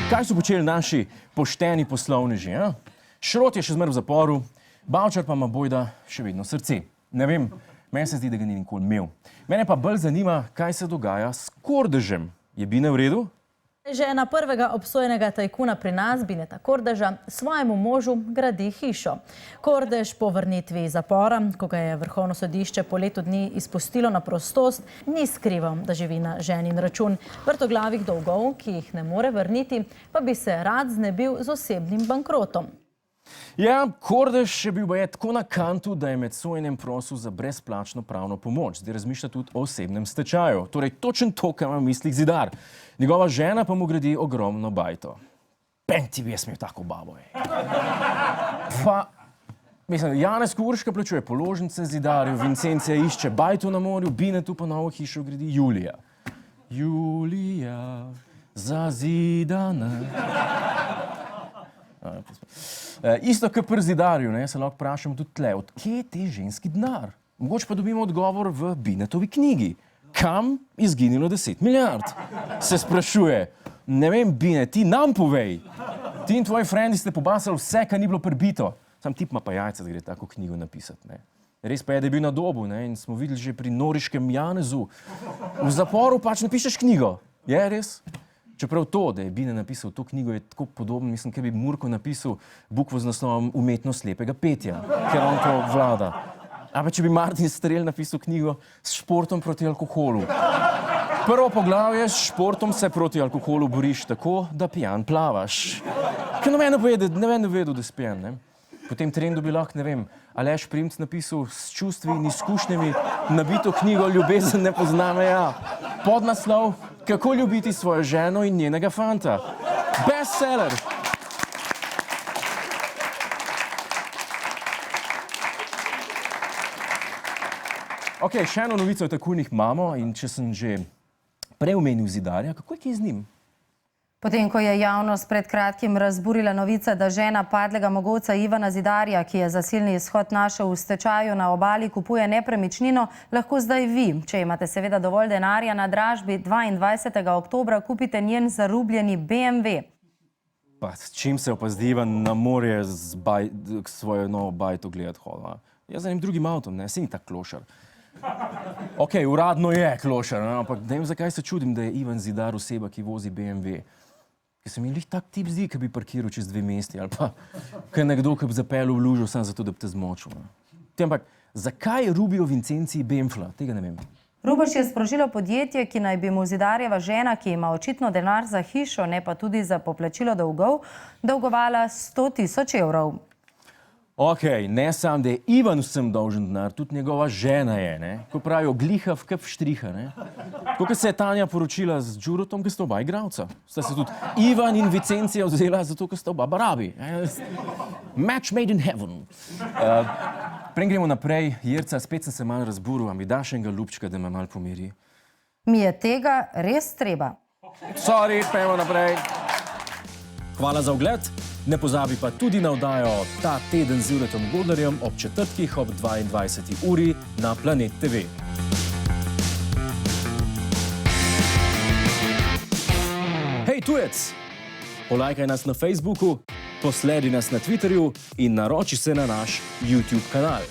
Kaj so počeli naši pošteni poslovneži? Ja? Šrot je še zmeraj v zaporu, Bavčar pa ima bojda še vedno srce. Ne vem, meni se zdi, da ga ni nikoli imel. Mene pa bolj zanima, kaj se dogaja s Kordežem. Je Bine v redu? Žena prvega obsojenega tajkuna pri nas, Bineta Kordeža, svojemu možu gradi hišo. Kordež po vrnitvi iz zapora, ko ga je Vrhovno sodišče po letu dni izpustilo na prostost, ni skrival, da živi na ženin račun. Vrtoglavih dolgov, ki jih ne more vrniti, pa bi se rad znebil z osebnim bankrotom. Ja, Kordež je bil baje tako na kantu, da je med sojenjem prosil za brezplačno pravno pomoč. Zdaj razmišlja tudi o osebnem stečaju. Torej, točen to, kar ima v mislih Zidar. Njegova žena pa mu gradi ogromno bajto. Ti bi jaz imel tako babo. Mislim, Janez Kurška plačuje položnice Zidarju, Vincencija išče bajto na morju, Binetu pa novo hišo gradi Julija. Julija, zazidana. Isto kot pri Zidarju, se lahko vprašamo tudi tle, od kje je te ženski denar? Mogoče pa dobimo odgovor v Binetovi knjigi. Kam izginilo 10 milijard? Se sprašuje. Ne vem, Bine, ti nam povej. Ti in tvoji frendi ste pobasali vse, kar ni bilo prbito. Sam tip ima pa jajca, da gre tako knjigo napisati. Ne? Res pa je, da je bil na Dobu, ne? In smo videli že pri noriškem Janezu. V zaporu pač napišeš knjigo. Je res? Čeprav to, da je Bine napisal to knjigo, je tako podobno, mislim, kaj bi Murko napisal bukvo z naslovom Umetnost slepega petja, ker on to vlada. A pa če bi Martin Strel napisal knjigo s športom proti alkoholu. Prvo poglavje, s športom se proti alkoholu boriš tako, da pijan plavaš. Ker noben ne vedo, da si pijan, ne? Po tem trendu bi lahko, ne vem, Aleš Primc napisal s čustvi in izkušnjami nabito knjigo Ljubezen ne pozna meja. Podnaslov Kako ljubiti svojo ženo in njenega fanta. Bestseller! Ok, še eno novico o tajkunih imamo in če sem že prej omenil Zidarja, kako je kje z njim? Potem, ko je javnost pred kratkim razburila novica, da žena padlega mogovca Ivana Zidarja, ki je za silni izhod našel v stečaju na Obali, kupuje nepremičnino, lahko zdaj vi, če imate seveda dovolj denarja, na dražbi 22. oktobra kupite njen zarubljeni BMW. Pa s čim se opazdi Ivan na morje svojo novo bajto gledati hoda? Jaz za njim drugim avtom, ne, si ni tak klošar. Ok, uradno je klošar, ampak ne vem, zakaj se čudim, da je Ivan Zidar oseba, ki vozi BMW. Ker se mi lih tak tip zdi, ki bi parkiral čez 2 mesti, ali pa kaj nekdo, ki bi zapeljal v lužo samo zato, da bi te zmočil. Ampak, zakaj rubijo Vincenciji Benfla? Tega ne vem. Rubež je sprožilo podjetje, ki naj bi mu Zidarjeva žena, ki ima očitno denar za hišo, ne pa tudi za poplačilo dolgov, dolgovala 100.000 evrov. Ok, ne sam, da je Ivan vsem dolžen denar, tudi njegova žena je, ne? Ko pravijo, glihav kap štriha, ne? Tako, kot se je Tanja poročila z Đurotom, ki sta oba igralca. Sta se tudi Ivan in Vincencija vzela zato, ker sta oba barabi. Match made in heaven. Preden gremo naprej, Jerca, spet sem se malo razburil, a mi daš enega ljubčka, da me malo pomiri? Mi je tega res treba. Sorry, pojmo naprej. Hvala za ogled. Ne pozabi pa tudi na oddajo Ta teden z Juretom Godlerjem ob četrtkih ob 22. uri na Planet TV. Hej tujec! Polajkaj nas na Facebooku, posledi nas na Twitterju in naroči se na naš YouTube kanal.